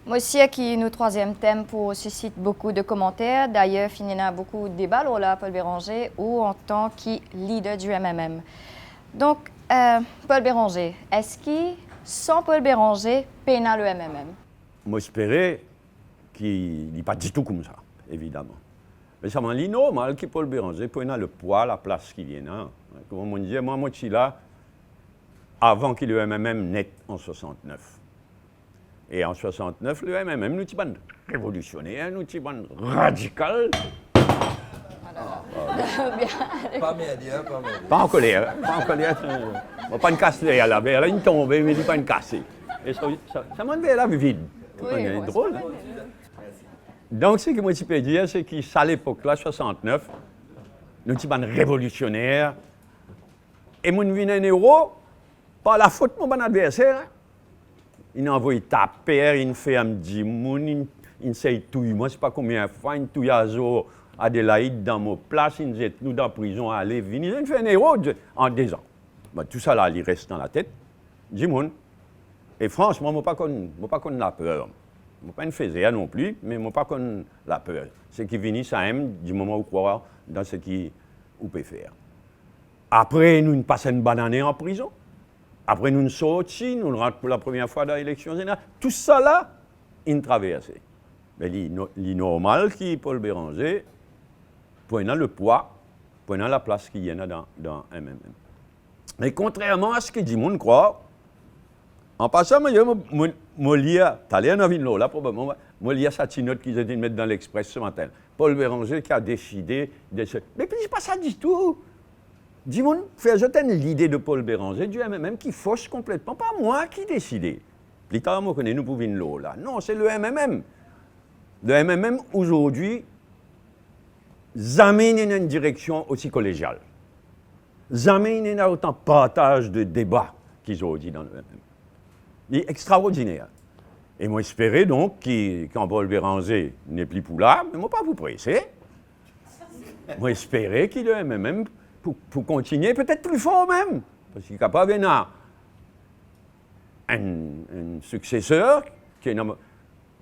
Moi aussi, qui nous troisième thème pour suscite beaucoup de commentaires. D'ailleurs, il y en a beaucoup de débats là, Paul Béranger, ou en tant que leader du MMM. Donc, Paul Béranger, est-ce que sans Paul Béranger, pénal le MMM? Moi, j'espérais qu'il n'est pas du tout comme ça, évidemment. Mais ça m'a dit normal que Paul Béranger prenne le poids, la place qu'il vient. Hein. Comme on disait, moi, je suis là avant qu'il le MMM net en 69. Et en 69, le MMM, nous sommes révolutionnaire, nous sommes radical. Pas médias, pas médias. Pas en colère, pas en colère. Pas une casser à la veille, elle a une tombée, mais pas une cassée. Et ça m'a fait la vide. C'est drôle. Hein? Donc, ce que moi je peux dire, c'est qu'à l'époque-là, 69, nous sommes révolutionnaires. Et nous venons un héros, par la faute de mon adversaire. Il a envoyé taper, il fait un petit monde, il s'est touillé. Moi, je ne sais pas combien de fois, il touille à Adélaïde dans mon place, il nous est nous dans la prison, aller, venir. Il fait un héros en 2 ans. Ben, tout ça, là, il reste dans la tête. Du monde. Et franchement, je ne pas connaître la peur. Je ne pas une faisais non plus, mais je ne pas connaître la peur. Ce qui finit, ça aime du moment où croire dans ce qu'on peut faire. Après, nous passons une bonne année en prison. Après, nous sortis, nous rentrons pour la première fois dans l'élection générale. Tout ça là, il traverse. Mais il est normal que Paul Béranger prenne le poids, prenne la place qu'il y a dans MMM. Mais contrairement à ce que dit monde croit, en passant, je lis, tu as l'air dans une là, probablement, je lis cette note qu'ils ont dit de mettre dans l'Express ce matin. Paul Béranger qui a décidé de se. Mais puis, c'est pas ça du tout. Dis-moi, je t'ai l'idée de Paul Béranger, du MMM, qui fausse complètement. Pas moi qui décidé. Plus tard, moi, nous pouvons une là. Non, c'est le MMM. Le MMM, aujourd'hui, jamais il y a une direction aussi collégiale. Jamais il y a autant de partage de débats qu'ils ont dit dans le MMM. Il est extraordinaire. Et moi, j'espérais donc quand Paul Béranger n'est plus pour là, mais moi, pas vous presser. Moi, j'espérais qu'il le MMM pour continuer, peut-être plus fort même, parce qu'il est capable d'avoir un successeur qui a une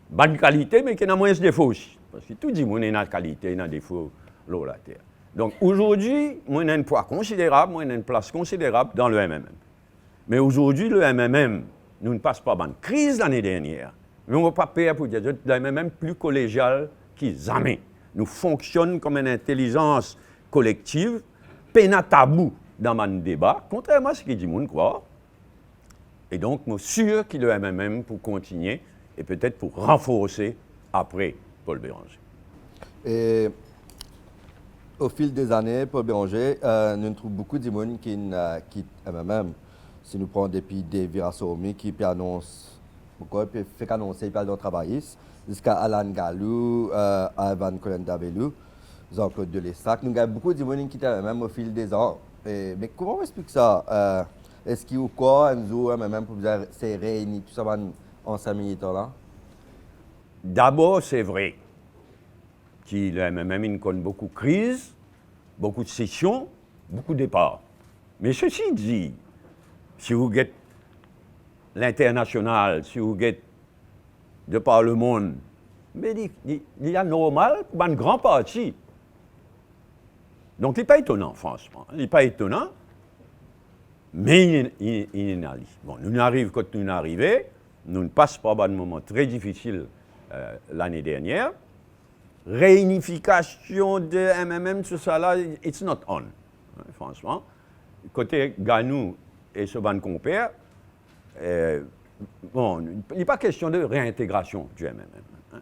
bonne qualité, mais qui a moins de défauts aussi. Parce que tout le monde a une qualité, il a des défauts, l'eau, la terre. Donc aujourd'hui, moi, on a un poids considérable, moi, on a une place considérable dans le MMM. Mais aujourd'hui, le MMM, nous ne passons pas une crise l'année dernière, mais on ne va pas payer pour dire que le MMM plus collégial qu'ils jamais. Nous fonctionnons comme une intelligence collective, pénal tabou dans mon débat, contrairement à ce que dit monde croit. Et donc, je suis sûr qu'il y a le MMM pour continuer et peut-être pour renforcer après Paul Béranger. Et au fil des années, Paul Béranger, nous trouvons beaucoup de monde qui quittent MMM. Si nous prenons depuis David Rassoumi qui annonce, fait annoncer qu'il va travailler, jusqu'à Alan Galou, Ivan Colendabelou, Jean-Claude Delessac. Nous avons beaucoup de monde qui quittent MMM au fil des ans. Mais comment on explique ça? Est-ce qu'il y a quoi, même pour se réunir tout ça en 5 minutes là? D'abord, c'est vrai qu'il y a même beaucoup de crises, beaucoup de sessions, beaucoup de départs. Mais ceci dit, si vous êtes l'international, si vous êtes de par le monde, mais il y a normal pour un grand parti. Donc, il n'est pas étonnant, franchement. Il n'est pas étonnant, mais il est allé. Bon, nous arrivons quand nous arrivons. Nous ne passons pas un moment très difficile l'année dernière. Réunification de MMM, tout ça là, it's not on, franchement. Côté Ganou et ce ban compère, bon, il n'est pas question de réintégration du MMM. Hein.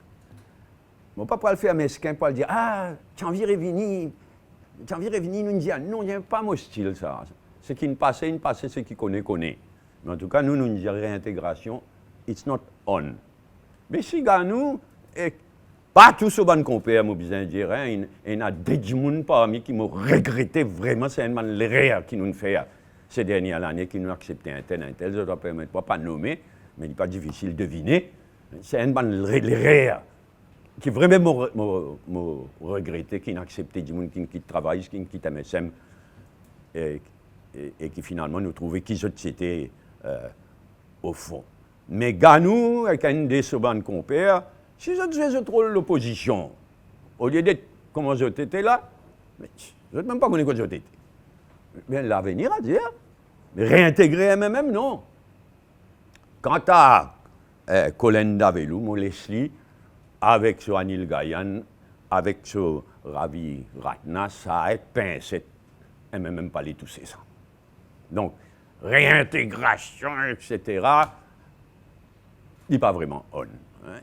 Bon, pas pour le faire mesquin, pour le dire, ah, tu as envie de revenir, nous disons, non, il n'y a pas mon style, ça. Ce qui ne passait, ce qui connaît. Mais en tout cas, nous disons réintégration, it's not on. Mais si Ganou, pas tous ce ban compère, moi, besoin de dire, hein, il y a des gens parmi qui m'ont regretté vraiment, c'est un l'erreur qui nous fait ces dernières années, qui nous a accepté un tel, je ne dois pas nommer, mais il n'est pas difficile de deviner. C'est un l'erreur qui vraiment m'a regretté, qui n'a accepté des gens qui travaillent, qui quittent MSM, et qui finalement nous trouvaient qui c'était au fond. Mais Ganou, avec un des sobanes compères, si je faisais trop l'opposition, au lieu d'être comme je étais là, mais je ne sais même pas comment je étais. Mais l'avenir à dire, mais réintégrer MMM, non. Quant à Colin Davelou, mon Leslie, avec ce Anil Gayan, avec ce Ravi Ratna, ça a été pincé, MMM pas les toucher ça. Donc, réintégration, etc., n'est pas vraiment on. Hein?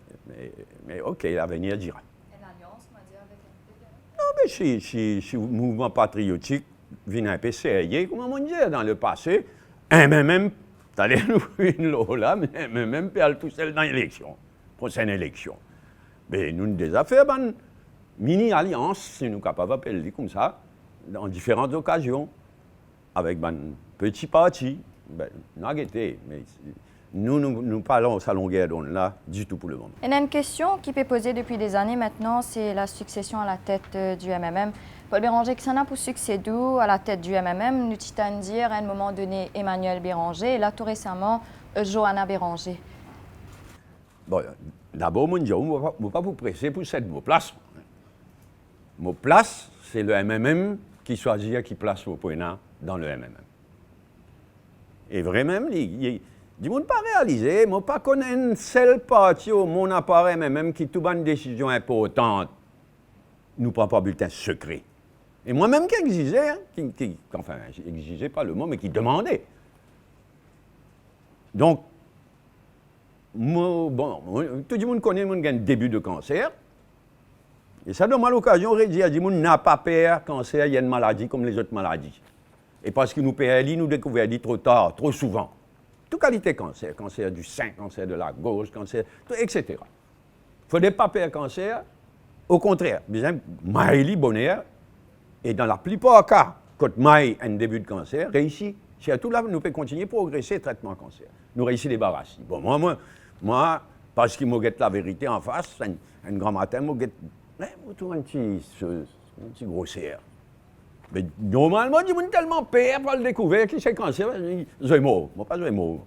Mais OK, l'avenir dira. Une alliance, on va dire, avec un Non, mais si le mouvement patriotique vient un peu sérieux, comme on dit dans le passé, même, t'allais nous une là, mais même perd tout seul dans l'élection, prochaine élection. Mais nous, des affaires, mini-alliance, si nous sommes capables d'appeler comme ça, dans différentes occasions, avec un petit parti, mais nous parlons au salon Guerdon là, du tout pour le moment. Il y a une question qui peut poser depuis des années maintenant, c'est la succession à la tête du MMM. Paul Béranger, que ça n'a pour succéder à la tête du MMM, nous titane dire à un moment donné Emmanuel Béranger, et là tout récemment Johanna Béranger. Bon, d'abord, je ne vais pas vous presser pour cette mot place. Mot place, c'est le MMM qui choisit qui place vos points dans le MMM. Et vraiment, je ne pas réaliser, je ne pas connaître une seule partie au mon appareil MMM qui tout une décision importante. Nous ne prend pas bulletin secret. Et moi-même qui exigeais, enfin, exigeais pas le mot, mais qui demandait. Donc, tout le monde connaît un début de cancer. Et ça donne l'occasion de dire que n'a pas peur, cancer, il y a une maladie comme les autres maladies. Et parce que nous nous découvrons trop tard, trop souvent. Toute qualité cancer, cancer du sein, cancer de la gorge, cancer, etc. Il ne faut pas peur cancer. Au contraire, Maëlie Bonheur, et dans la plupart des cas, quand Maëlie a un début de cancer, réussit. Surtout là, nous pouvons continuer à progresser le traitement cancer. Nous réussissons les débarrasser. Bon, moi, parce qu'il me guette la vérité en face, un grand matin, me guette un petit grossière. Mais normalement, je suis tellement peur pour le découvrir que c'est cancer. Je suis mort. Moi, pas je suis mort.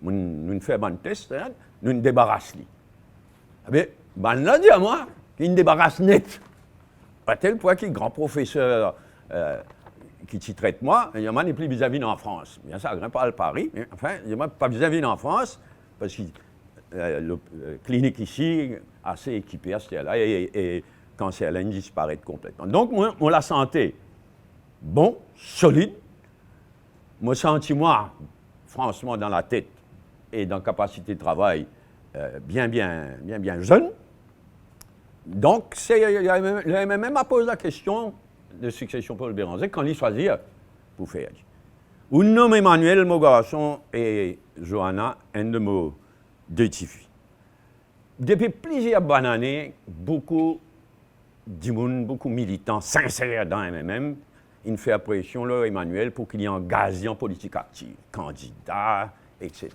Nous faisons un test, nous nous débarrassons. Mais, là, dis à moi, qu'il nous débarrasse net. À tel point qu'il y a un grand professeur qui traite moi, il y a un plus vis-à-vis en France. Bien ça, grimpe pas à Paris, mais enfin, il n'y a pas vis-à-vis en France, parce que la clinique ici, assez équipée à ce là et cancer là, disparaît complètement. Donc, moi, la santé, bon, solide, moi, senti, franchement, dans la tête et dans la capacité de travail, bien jeune. Donc, le MMM a posé la question de succession Paul Béranger quand il choisit pour faire. Ou nomme Emmanuel, mon garçon, et Johanna, un de mes deux petits filles. Depuis plusieurs bonnes années, beaucoup de militants sincères dans MMM, ils font pression là, Emmanuel pour qu'il y ait engagé en politique active, candidat, etc.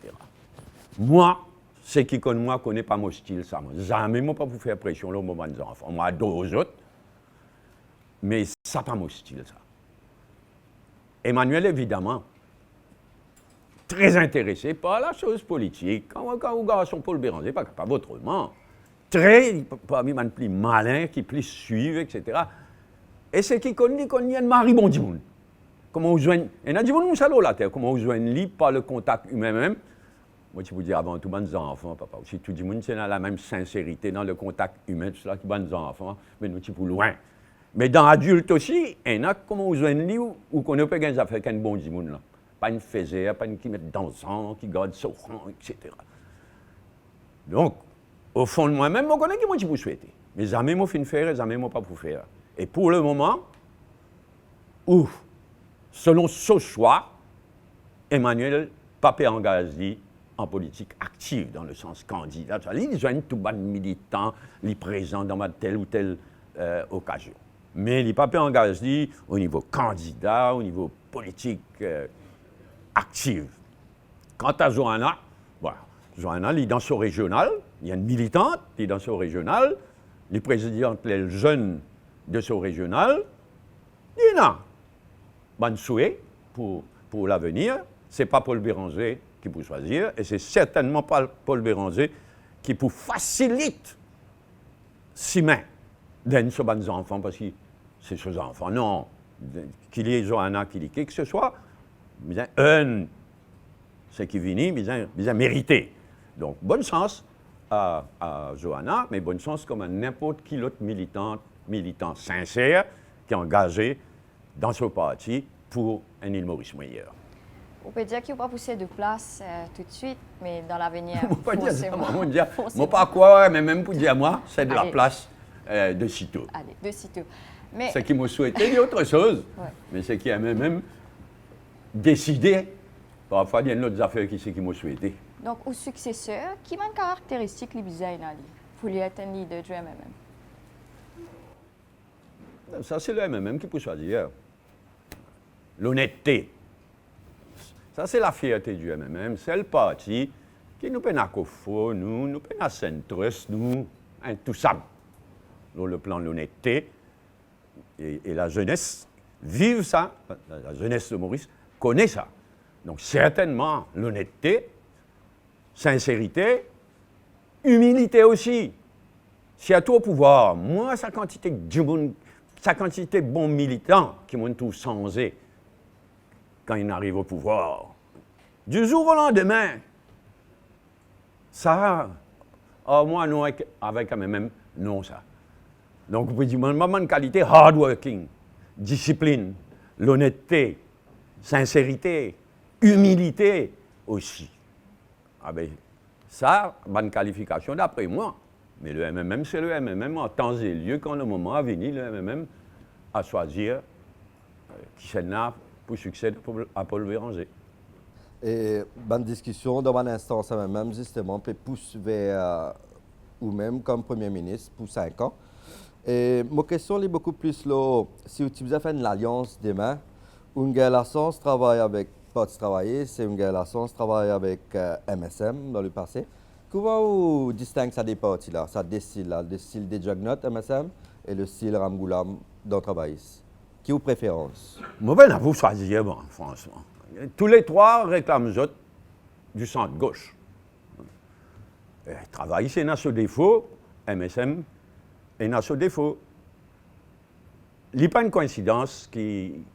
Moi, ceux qui connaissent moi ne connaissent pas mon style, ça. Jamais moi pas pour faire pression là au moment des enfants. Moi, deux autres. Mais ça n'est pas mon style, ça. Emmanuel, évidemment, très intéressé par la chose politique. Quand vous garçon Paul Béranger, pas autrement. Très, parmi les plus malins, qui plus suivent, etc. Et c'est qui connaît un mari bon du monde. Comment vous joignez, et n'a dit bon, nous la terre, comment vous joignez par le contact humain même. Moi, je vous dis avant tout, les enfants, papa, aussi tout le monde, c'est dans la même sincérité, dans le contact humain, tout cela qui les enfants, mais nous, c'est loin. Mais dans l'adulte aussi, il y a comment vous joignez lui ou qu'on ne peut pas faire qu'un bon du monde là. Pas une faisée, pas une qui met dans le sang, qui garde son rang, etc. Donc, au fond de moi-même, je connais qui moi je vous souhaite. Mais jamais je fais faire, jamais je pas pour faire. Et pour le moment, selon ce choix, Emmanuel Papé engagé en politique active, dans le sens candidat. Il joigne tout le militant, il est présent dans telle ou telle occasion. Mais il n'est pas engagé au niveau candidat, au niveau politique active. Quant à Johanna, voilà. Johanna, il est dans son régional, il y a une militante, il est dans son régional, les présidentes, les jeunes de son régional, il y en a. Bon souhait pour l'avenir. ce n'est pas Paul Béranger qui peut choisir, et c'est certainement pas Paul Béranger qui peut faciliter si main d'un sur les enfants, parce que c'est ces enfants. Non, qu'il y ait Johanna, qu'il y ait qui que ce soit, bien, ce qui vient, bien mérité. Donc, bonne chance à Johanna, mais bonne chance comme à n'importe qui autre militant sincère qui est engagé dans ce parti pour un île Maurice meilleur. On peut dire qu'il ne va pas pousser de place tout de suite, mais dans l'avenir, Je ne peux pas dire ça, forcément. moi pas quoi, mais même pour dire moi, c'est de la Allez. place de sitôt. Allez, de sitôt. Mais, Ce qui m'a souhaité dit autre chose, Ouais. mais c'est qui a même décidé, parfois il y a d'autres affaires qui m'ont souhaité. donc, au successeur, qui a une caractéristique les bizarres pour lui être un leader du MMM? Ça, c'est le MMM qui peut choisir. L'honnêteté. Ça, c'est la fierté du MMM. C'est le parti qui nous peine à Kofo, nous peine à centriste, nous, tout ça. Dans le plan de l'honnêteté. Et la jeunesse vive ça. La jeunesse de Maurice connaît ça. Donc, certainement, l'honnêteté, sincérité, humilité aussi. Si à tout au pouvoir, moi, sa quantité de bons militants qui m'ont tout changé quand ils arrivent au pouvoir, du jour au lendemain, ça, moi, non, avec même, non, ça. Donc, vous pouvez dire, ma qualité, hard working, discipline, l'honnêteté, sincérité, humilité aussi. Ah ben, ça, bonne qualification d'après moi. Mais le MMM, c'est le MMM en temps et lieu, quand le moment a venu, le MMM a choisir qui c'est là pour succéder à Paul Béranger. Et bonne discussion dans mon instance MMM, justement, peut pousser vers ou même comme Premier ministre pour 5 ans. Et ma question est beaucoup plus là, si vous avez fait une alliance demain, une relation travaille avec Parti travailler, c'est une relation travaille avec MSM dans le passé. Comment vous distinguez ça des partis là, ça des styles là, le style des Juggernaut MSM et le style Ramgoulam dans Travail? Qui vous préférence? Moi, ben, vous choisir, bon, franchement. Tous les trois réclament du centre-gauche. Travail, c'est un défaut, MSM est un défaut. Il n'y a pas une coïncidence qui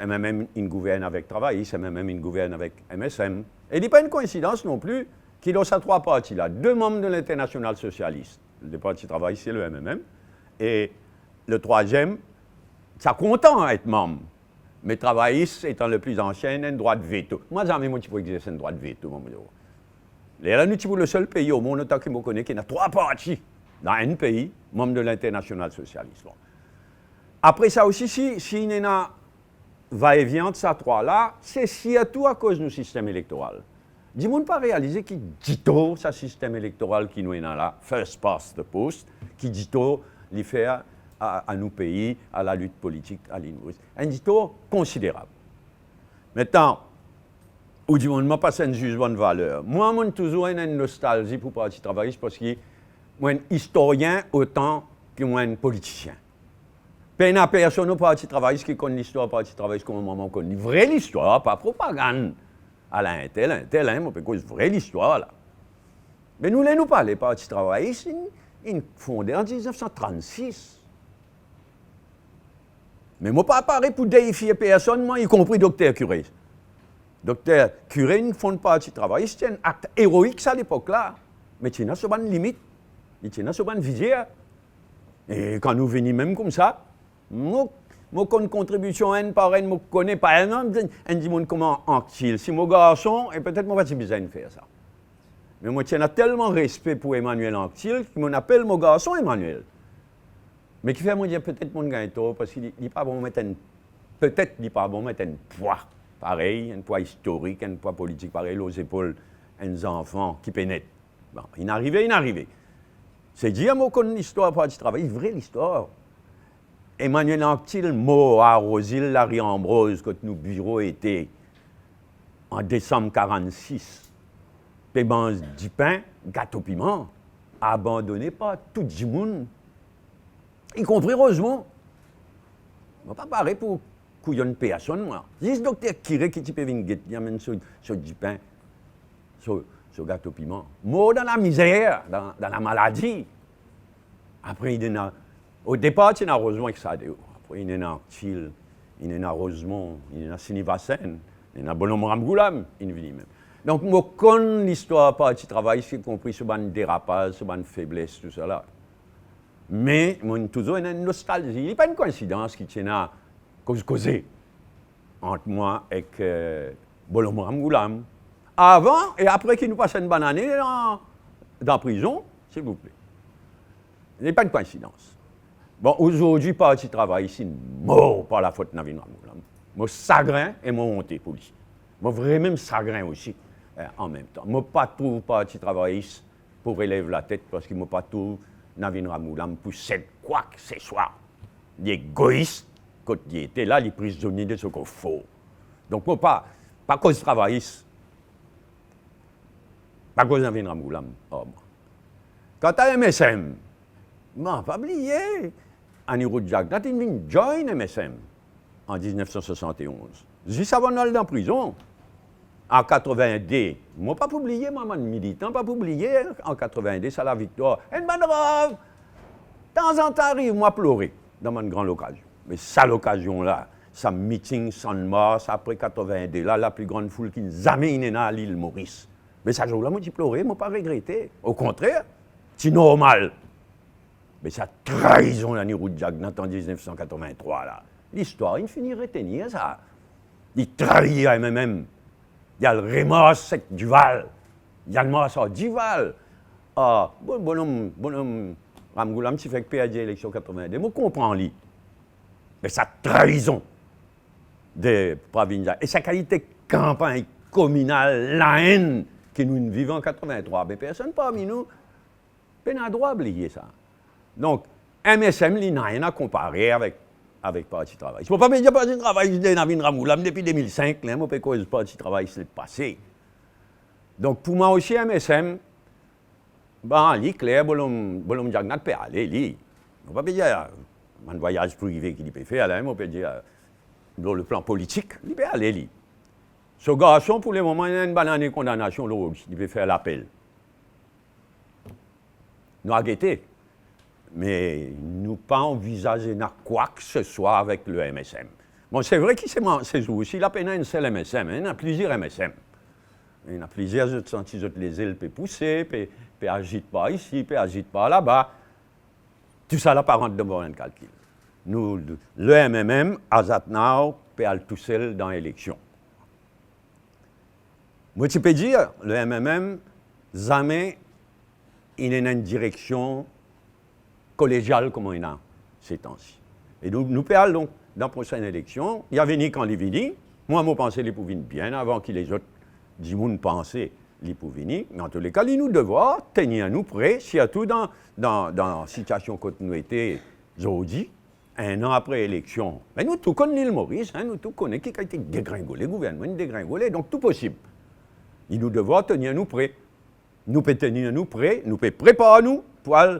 MMM une gouverne avec Travail, c'est MMM une gouverne avec MSM. Et il n'y a pas une coïncidence non plus qu'il y a ces trois partis-là. 2 membres de l'International socialiste. Le parti Travail, c'est le MMM. Et le troisième, ça content à être membre. Mais travailliste étant le plus ancien, a un droit de veto. Moi, jamais moi, tu peux exercer un droit de veto. Là, nous sommes le seul pays au monde autant que je connais qui a 3 partis dans un pays, membre de l'International socialiste. Bon. Après ça aussi, si il y en a va-et-vient de ces 3-là, c'est surtout à cause du système électoral. Dis-moi pas réaliser qui dit tout ce système électoral qui nous est là, first past the post, qui dit tout les faire à nos pays, à la lutte politique, à l'Inouïs. Un dit tout considérable. Maintenant, ou du monde m'a passé un jugement de valeur. Moi, j'ai toujours une nostalgie pour le Parti travailliste parce que moi, un historien autant que moi, un politicien. Il n'y a personne au Parti travailliste qui connaît l'histoire du Parti travailliste comme moi, je connais. Vraie l'histoire, pas propagande. À un tel, on peut dire vraie l'histoire là. Mais nous parlons du Parti travailliste, il est fondé en 1936. Mais moi, pas parler pour déifier personne, moi, y compris Dr. Curé. Dr. Curé ne fonde pas le travailliste, c'est un acte héroïque ça, à l'époque-là. Mais il y a une limite, il y a une visière. Et quand nous venons même comme ça, moi, une contribution N par N, je ne connais pas un homme, je dis comment en-t-il. Si mon garçon, et peut-être moi, je besoin de faire ça. Mais moi, je tellement respect pour Emmanuel Anctil que je appelle mon garçon Emmanuel. Mais qui fait moi dire peut-être mon gâteau, parce qu'il n'est pas bon mettre un poids pareil, un poids historique, un poids politique pareil aux épaules des enfants qui pénètrent. Bon, il est arrivé. C'est dire moi qu'on l'histoire pas du travail, vraie l'histoire. Emmanuel Anctil mort à Rosil, Larry Ambrose, quand nos bureaux étaient en décembre 1946. Paiement du pain, gâteau piment, abandonné par tout le monde. Y compris Rosemont. On ne va pas parler pour couillonne personne, moi. Juste docteur Kiré qui peut venir il amène ce du pain, ce gâteau piment. Mort dans la misère, dans la maladie. Après, au départ, il y a Rosemont avec ça. Après, il y a Artil, il y a Rosemont, il y a Sinivasen, il y a Bonhomme Ramgoulam, il vient même. Donc, je connais l'histoire par petit travail, y compris sur une dérapage, sur une faiblesse, tout ça là. Mais, moi, toujours une nostalgie. Il n'y a pas une coïncidence qui tient à causer entre moi et Bonhomme Ramgoulam. Avant et après qu'il nous passe une bonne année dans la prison, s'il vous plaît. Il n'y a pas de coïncidence. Bon, aujourd'hui, par petit travail ici, mort par la faute de Navin Ramgoulam. Moi, chagrin et moi, honte pour lui. Moi, vraiment chagrin aussi. En même temps. Je ne pas trouve pas de travailliste pour élever la tête parce que je ne pas trouve Navin Ramgoulam pour cette quoi que ce soit. Il est égoïste quand il était là, il est prisonnier de ce qu'il faut. Donc, moi, pas cause travailliste. Pas cause Navin Ramgoulam. Oh, quant à MSM, je ne pas oublié. Anirudh Jagannath, il vient join MSM en 1971. Juste avant d'aller en prison. En 82, je ne pas oublié, maman militant, pas oublié, en 82, c'est la victoire. Et une bonne robe. De temps en temps, arrive, moi, pleurer dans une grande occasion. Mais ça, l'occasion-là, ça meeting sans mars après 82, là, la plus grande foule qui nous amène à l'île Maurice. Mais ça jour-là, moi, j'ai pleuré, je n'ai pas regretté. Au contraire, c'est normal. Mais ça trahison l'Aniruddh Jagannath en 1983, là. L'histoire, il finit retenir ça. Il trahit à MMM. Il y a le remords Duval. Il y a le mort Duval. Ah, bonhomme Ramgoulam, tu fais que PAD élection 82. Je comprends lui. Mais sa trahison de Pravinja et sa qualité de campagne communale, la haine que nous vivons en 83. Mais personne parmi nous n'a droit d'oublier ça. Donc, MSM, il n'a rien à comparer avec Parti Travail. Je ne peux pas dire Parti Travail de Navin Ramgoulam depuis 2005, je ne peux pas dire Parti Travail, c'est le passé. Donc, pour moi aussi, MSM, il est clair, Bonhomme Jagannath peut aller, lui. Je ne peux pas dire un voyage privé qu'il peut faire, je peux dire, dans le plan politique, il peut aller, lui. Ce garçon, pour le moment, il a une banane de condamnation, il peut faire l'appel. Nous avons guetté. Mais nous pas envisager quoi que ce soit avec le MSM. Bon, c'est vrai qu'il s'est aussi la peine un seul MSM, il y a plusieurs MSM. Il y en a plusieurs autres senti les ailes peuvent pousser, peuvent agiter pas ici, peuvent agiter pas là-bas. Tout ça là pas rentre dans un calcul. Nous, le MMM, as at now, peut aller tout seul dans l'élection. Moi, tu peux dire, le MMM, jamais il est dans une direction collégial comme il a ces temps-ci. Et nous parlons donc dans la prochaine élection. Il y a venu quand il venu. Moi, je pensais qu'il pouvait bien avant que les autres du monde pensaient qu'il pouvait venir. Mais en tous les cas, il nous devons tenir nous prêts, surtout dans la situation que nous étions aujourd'hui, un an après l'élection. Mais nous tous connaissons l'île Maurice, nous tous connaissons qui a été dégringolé, le gouvernement dégringolé, donc tout possible. Il nous devons tenir nous prêts. Nous pouvons tenir nous prêts, nous pouvons préparer nous pour aller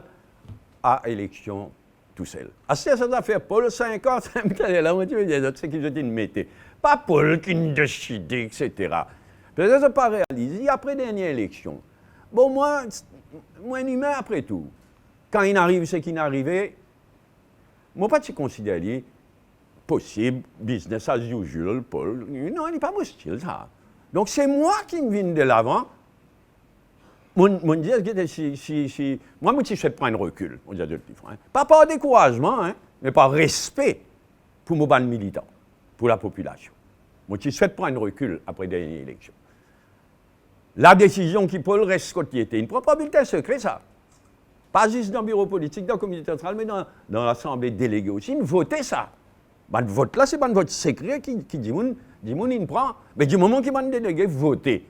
à l'élection tout seul. C'est ça fait Paul 50, là, on dit, c'est qu'ils ont dit, pas Paul qui nous décide, etc. Peut-être que ça pas réalisé après la dernière élection. Bon, moi, un humain après tout. Quand il arrive ce qui n'est arrivé, moi, pas de considérer possible, business as usual, Paul. Non, il n'est pas mon style, ça. Donc, c'est moi qui me viens de l'avant. Moi, je souhaite prendre recul, on dit à d'autres frères. Pas par découragement, mais par respect pour mon ban militant, pour la population. Moi, je souhaite prendre recul après la dernière élection. La décision qui peut rester ce qui était une probabilité secrète, ça. Pas juste dans le bureau politique, dans le comité central, mais dans l'Assemblée déléguée aussi. Ils votaient ça. Le vote là, c'est pas un vote secret qui dit, il prend. Mais du moment qu'il m'a délégué, voter.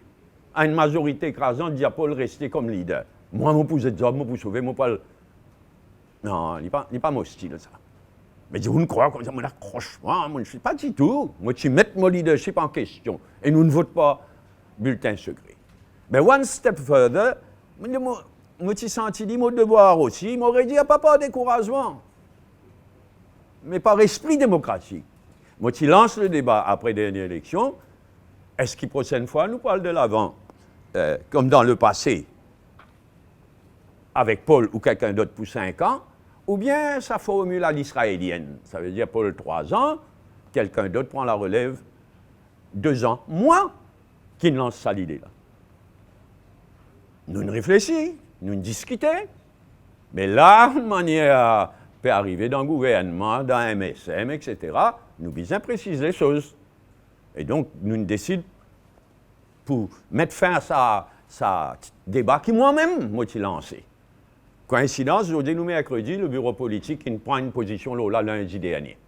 À une majorité écrasante, dit à Paul rester comme leader. Moi, je peux être homme, je peux sauver, Paul. Non, il n'est pas mon style, ça. Mais je ne crois comme ça, mon accrochement, je ne suis pas du tout. Moi, tu mets mon leadership en question. Et nous ne votons pas bulletin secret. Mais one step further, moi, je senti mon devoir aussi. Il m'aurait dit, pas par découragement, mais par esprit démocratique. Moi, qui lance le débat après la dernière élection, est-ce qu'une prochaine fois, nous parle de l'avant, comme dans le passé, avec Paul ou quelqu'un d'autre pour 5 ans, ou bien sa formule à l'israélienne. Ça veut dire Paul 3 ans, quelqu'un d'autre prend la relève 2 ans. Moi, qui ne lance ça l'idée-là. Nous ne réfléchissons, nous ne discutons, mais là, de manière peut arriver dans le gouvernement, dans MSM, etc., nous bien préciser les choses. Et donc, nous décidons pour mettre fin à ça débat qui moi-même m'a lancé. Coïncidence, aujourd'hui, nous, mercredi, le bureau politique, il prend une position là, lundi dernier.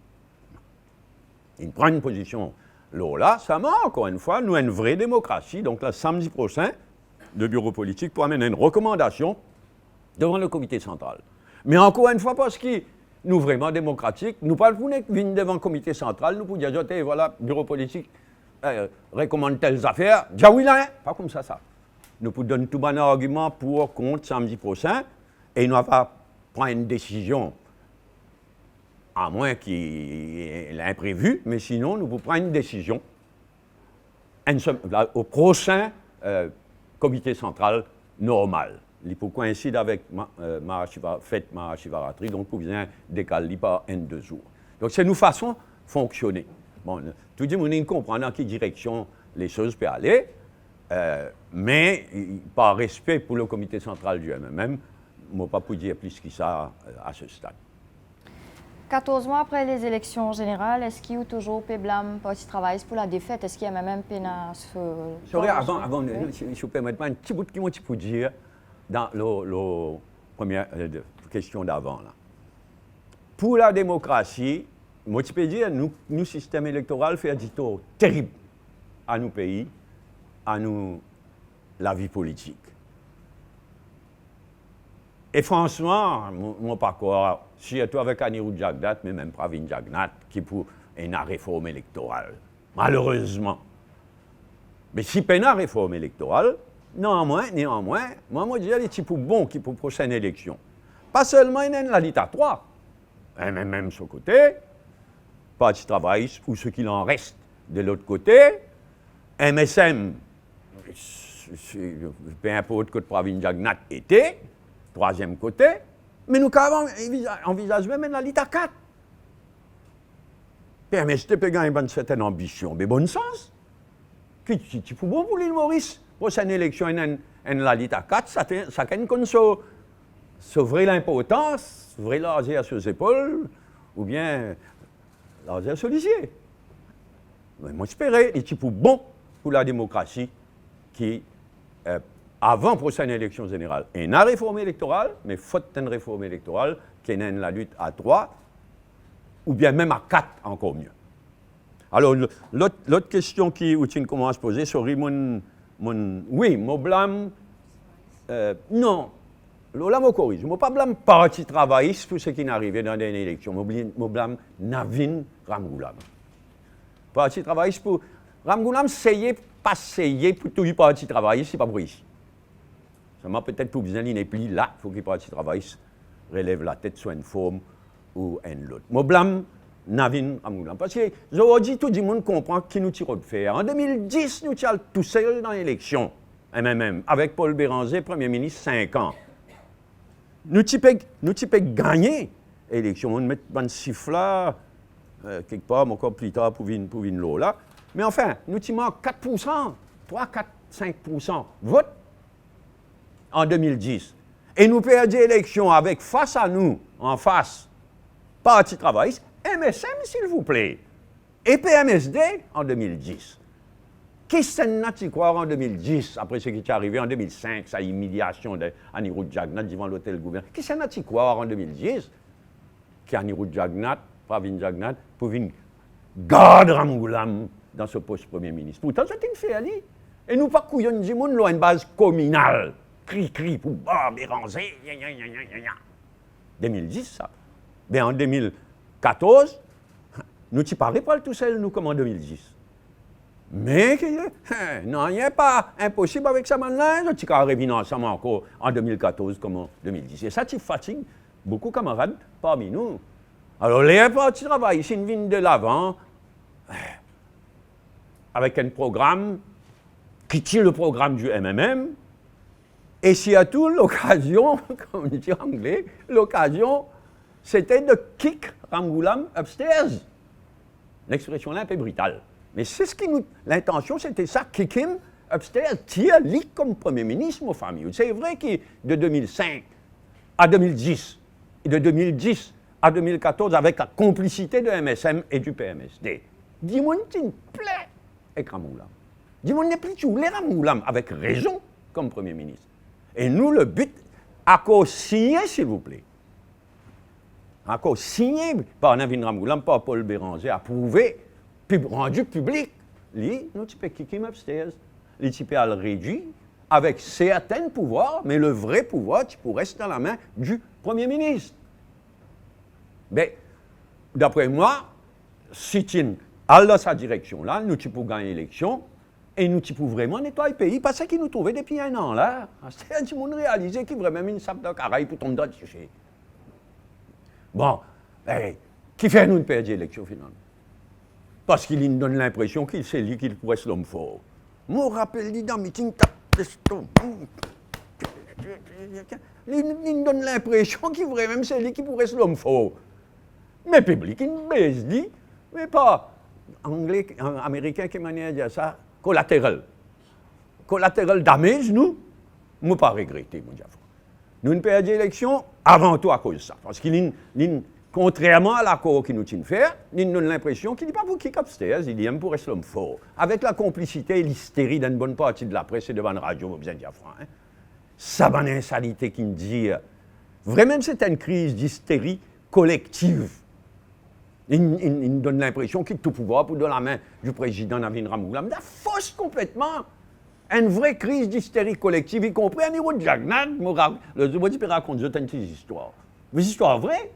Il prend une position là, ça m'a, encore une fois, nous, une vraie démocratie. Donc, là, samedi prochain, le bureau politique pour amener une recommandation devant le comité central. Mais encore une fois, parce que nous, vraiment démocratiques, nous ne pouvons pas venir devant le comité central, nous pouvons dire, voilà, bureau politique recommande telles affaires. Dis oui, là, pas comme ça. Nous pouvons donner tout bon argument pour, contre, samedi prochain, et nous n'avons pas prendre une décision, à moins qu'il y ait l'imprévu, mais sinon, nous pouvons prendre une décision au prochain comité central normal. Il faut coïncider avec fête Mahashivaratri, donc pour bien décaler par un-deux jours. Donc c'est une façon de fonctionner. Bon, tout le monde comprend dans quelle direction les choses peuvent aller, mais par respect pour le comité central du MMM, je ne peux pas dire plus que ça à ce stade. 14 mois après les élections générales, est-ce qu'il y a toujours blâme Parti travail pour la défaite? Est-ce qu'il y a même peine à se... Avant, si vous permettez, un petit bout qui m'a pour dire dans la première question d'avant. Pour la démocratie, moi, je peux dire, nous système électoral fait un tort terrible à nos pays, à nous, la vie politique. Et franchement, mon parcours, surtout avec Anirudh Jagnat, mais même Pravin Jagnat, qui pour une réforme électorale, malheureusement. Mais si pas une réforme électorale, néanmoins, moi, je dis, c'est pour bon qui pour la prochaine élection. Pas seulement, il y a la dita 3, mais même sur le côté, Parti travailliste ou ce qu'il en reste de l'autre côté, MSM, peu importe que Pravin Jagnat était, troisième côté, mais nous envisageons même la Lita 4. PMST peut gagner une certaine ambition, mais bon sens. C'est bon pour l'île Maurice. Prochaine élection, la Lita 4, ça a une sauver l'importance, vrai l'argent à ses épaules, ou bien l'argent sur les yeux. Mais moi, j'espérais, et c'est bon pour la démocratie qui avant la prochaine élection générale. Et une réforme électorale, mais faute d'une réforme électorale, qui est la lutte à 3, ou bien même à 4, encore mieux. Alors, l'autre question où tu commences à poser, sorry, oui, mon blâme, non, là, je corrige. Je ne pas blâme Parti travailliste pour ce qui est arrivé dans une élection. Je blâme Navin Ramgoolam. Parti travailliste pour... Ramgoolam, pas essayer pour tout le Parti travailliste, c'est pas pour ici. Ça m'a peut-être pour besoin n'est plus là, il faut que le Parti travailliste relève la tête sur une forme ou une autre. Je blâme Navin Ramgoolam. Parce que, aujourd'hui, tout le monde comprend qui nous tire de faire. En 2010, nous étions tout seuls dans l'élection, MMM, avec Paul Béranger, Premier ministre, 5 ans. Nous avons gagné l'élection. On met un sifflet, quelque part, encore plus tard, pour venir là. Mais enfin, nous avons 4%, 3, 4, 5% vote en 2010. Et nous perdons l'élection avec face à nous, en face, Parti travailliste, MSM, s'il vous plaît, et PMSD en 2010. Qu'est-ce que tu crois en 2010, après ce qui est arrivé en 2005, sa humiliation d'Anirudh Jagnat devant l'hôtel gouvernement? Qu'est-ce que tu crois en 2010 qu'Anirudh Jagnat, Pravin Jagnat, pour venir garder Ramgoolam dans ce poste Premier ministre? Pourtant, c'est une féerie. Et nous, pas couillons du monde, une base communale. Cri, pour Béranger, 2010, ça. Mais en 2014, nous n'y parlons pas tout seul, nous, comme en 2010. Mais, non, il n'est pas impossible avec ça maintenant. Nous n'y revenir ensemble encore en 2014 comme en 2010. Et ça, tu fatigue beaucoup de camarades parmi nous. Alors, les partis travaillent, ils viennent de l'avant, avec un programme qui tire le programme du MMM, et surtout l'occasion, comme on dit en anglais, l'occasion, c'était de kick Ramgoolam upstairs. L'expression là est un peu brutale. Mais c'est ce qui nous. L'intention, c'était ça, kick him upstairs, tire lui comme Premier ministre, mon famille. C'est vrai que de 2005 à 2010, et de 2010 à 2014, avec la complicité de MSM et du PMSD, dis-moi une plaît avec Ramgoolam. Dis-moi n'est plus tout les Ramgoolam, avec raison, comme Premier ministre. Et nous, le but, à cause signé, s'il vous plaît. À cause signé par Navin Ramgoolam, par Paul Béranger, approuvé, rendu public. Lui, nous, tu peux kick him upstairs. Lui, tu peux le réduire avec certains pouvoirs, mais le vrai pouvoir, tu pourrais rester dans la main du Premier ministre. Mais, d'après moi, si tu allais dans sa direction là, nous, tu peux gagner l'élection. Et nous, tu peux vraiment nettoyer le pays, parce qu'ils nous trouvaient depuis un an, là. C'est du monde réalisé qui vraiment une sape de caraï pour tomber dans le sujet. Bon, qui fait nous perdre l'élection, finalement? Parce qu'il nous donne l'impression qu'il c'est lui qui pourrait se l'homme fort. Moi, je rappelle, dans le meeting, il nous donne l'impression qu'il vraiment c'est lui qui pourrait se l'homme fort. Mais le public, il nous baise, dit, mais pas anglais, américain qui m'a dit à dire ça. Collatéral. Collatéral damage, nous, ne pas regretter, mon diable. Nous ne perdons l'élection avant tout à cause de ça. Parce qu'il contrairement à l'accord qu'il nous tient de faire, il nous donne l'impression qu'il n'est pas pour kick upstairs, il dit pour rester l'homme fort. Avec la complicité et l'hystérie d'une bonne partie de la presse et devant la radio, vous avez dit, hein. Ça va une insanité qui me dit. Vraiment, c'est une crise d'hystérie collective. Il nous donne l'impression qu'il a tout pouvoir pour dans la main du président Navin Ramgoolam. Ça fausse complètement. Une vraie crise d'hystérie collective, y compris à niveau de Jagnat. Je peux raconter une petite histoire. Des histoires vraies.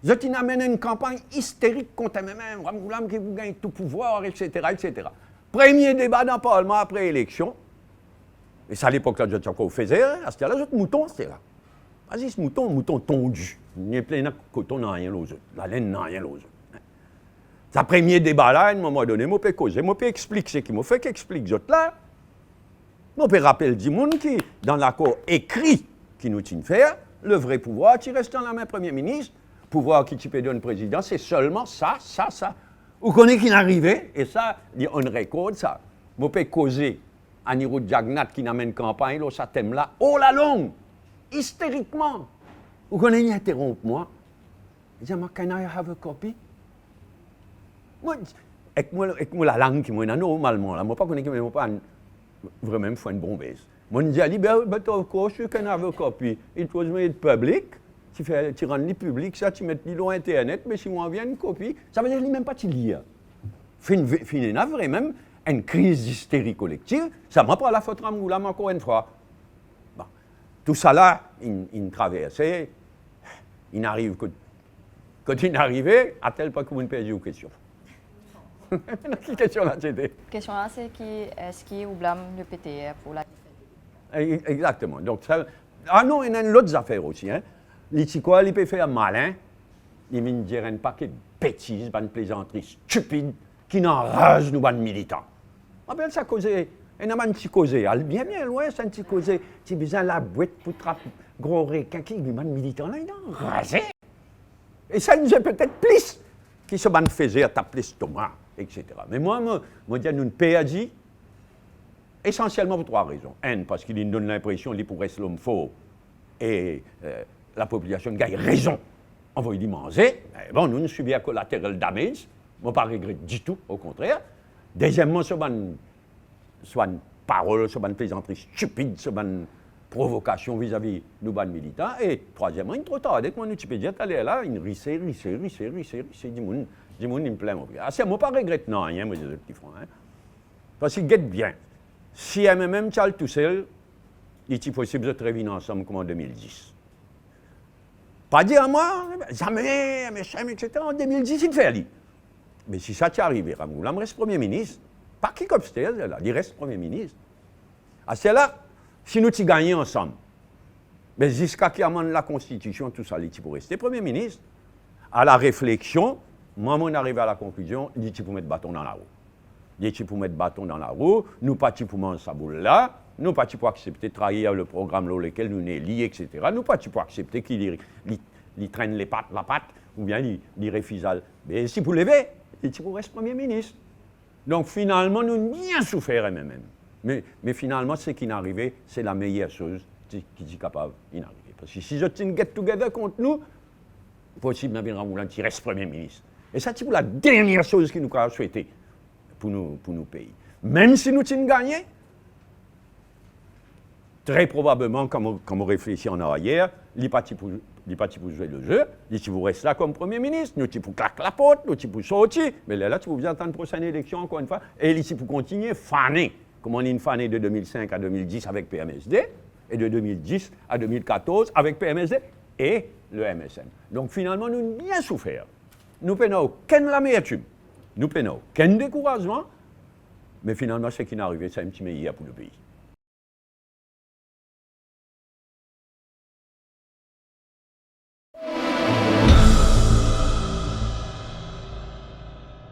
Je t'amène une campagne hystérique contre même Ramgoolam qui vous gagne tout pouvoir, etc., etc. Premier débat dans le Parlement après l'élection. Et c'est à l'époque là, je suis encore au faisais. À ce là, je mouton, c'était là. Vas-y, ce mouton tondu. Il y a plein de coton, n'a rien l'autre. La laine n'a rien l'autre. Ce premier débat-là, à un moment donné, je peux causer, je peux expliquer ce qui m'a fait, qu'explique l'autre là. Je peux rappeler du monde qui, dans l'accord écrit qui nous tient faire, le vrai pouvoir qui reste dans la main Premier ministre, pouvoir qui tu peux donner président, c'est seulement ça. Vous connaissez qui n'arrivait, et ça, on récorde ça. Je peux causer à niveau de Jagnat qui n'amène campagne, là, ça thème-là, oh la longue, hystériquement. Vous connaissez, interrompre moi. Il dit, can I have a copy? Moi, avec moi la langue qui moi normalement, là, moi pas connais que moi pas vraiment faire une bonne baisse. Moi je dis, but of course you can have a copy. It was made public. Tu rends le public, ça, tu mets le sur Internet, mais si on vient une copie, ça veut dire qu'il même pas tu lire. Finalement, vraiment, une crise d'hystérie collective, ça m'a pas la faute Ramgoolam encore une fois. Bon. Tout ça là, il traversait, il n'arrive que. Quand il est arrivé, à tel point que vous ne perdez aux questions. Quelle question là, c'était? La question là, c'est est-ce qu'il blâme le PTR pour la. Exactement. Donc, ça, non, il y a une autre affaire aussi. Hein. Il peut faire malin, il ne dit un paquet de bêtises, une plaisanterie stupide qui n'enrage nous, les militants. Ben, ça causait, il y a un petit causé, bien loin, c'est un petit causé, tu besoin de la boîte pour trapper gros requin qui, les militants là, ils enragé. Et ça nous est peut-être plus qui se faisait à taper l'estomac, etc. Mais moi, je dis, nous ne perdons essentiellement pour trois raisons. Un, parce qu'il nous donne l'impression qu'il pourrait être l'homme fort et la population gagne raison. On va lui manger. Bon, nous subissons un collateral damage. Je ne pas regrette du tout, au contraire. Deuxièmement, soit une parole, soit une plaisanterie stupide, soit une provocation vis-à-vis de nos militants. Et troisièmement, il est trop tard. Dès que tu peux dire, allez là, il risse, du monde, il me plaît. Ah, c'est moi, pas regrette, non, rien, moi, je dis, petit frère. Hein. Parce qu'il guette bien. Si même Charles tout seul, il est possible de travailler ensemble comme en 2010. Pas dire à moi, jamais, etc. En 2010, il fait lui. Mais si ça t'est arrivé, Ramgoolam reste Premier ministre. Pas qui comme c'était, là, il reste Premier ministre. À cela, si nous t'y gagnons ensemble, mais jusqu'à qu'il amène la Constitution, tout ça, il pour rester Premier ministre. À la réflexion, moi, on arrive à la conclusion, il dit pour mettre bâton dans la roue. Il dit pour mettre bâton dans la roue, nous pas pour manger sa boule là, nous pas pour accepter de trahir le programme dans lequel nous sommes liés, etc. Nous pas pour accepter qu'il traîne la patte, ou bien il refuse. Mais si vous levez, il dit pour rester Premier ministre. Donc finalement, nous avons bien souffert même. Mais finalement, ce qui est arrivé, c'est la meilleure chose qui est capable d'arriver. Parce que si je tiens get together contre nous, possible Nabil Ramoulan qui reste Premier ministre. Et ça, c'est pour la dernière chose que nous avons souhaité pour nos pays. Même si nous avons gagné, très probablement, comme on réfléchit en arrière, les partis pour jouer le jeu, ils vous restez là comme Premier ministre, nous pour claquer la porte, nous pour sortir, mais là, tu vous attendre la prochaine élection encore une fois, et ici pour continuer, faner, comme on est une fanée de 2005 à 2010 avec PMSD, et de 2010 à 2014 avec PMSD et le MSM. Donc finalement, nous avons bien souffert. Nous n'avons aucune l'amertume, nous n'avons aucun découragement, mais finalement, ce qui est arrivé, c'est un petit meilleur pour le pays.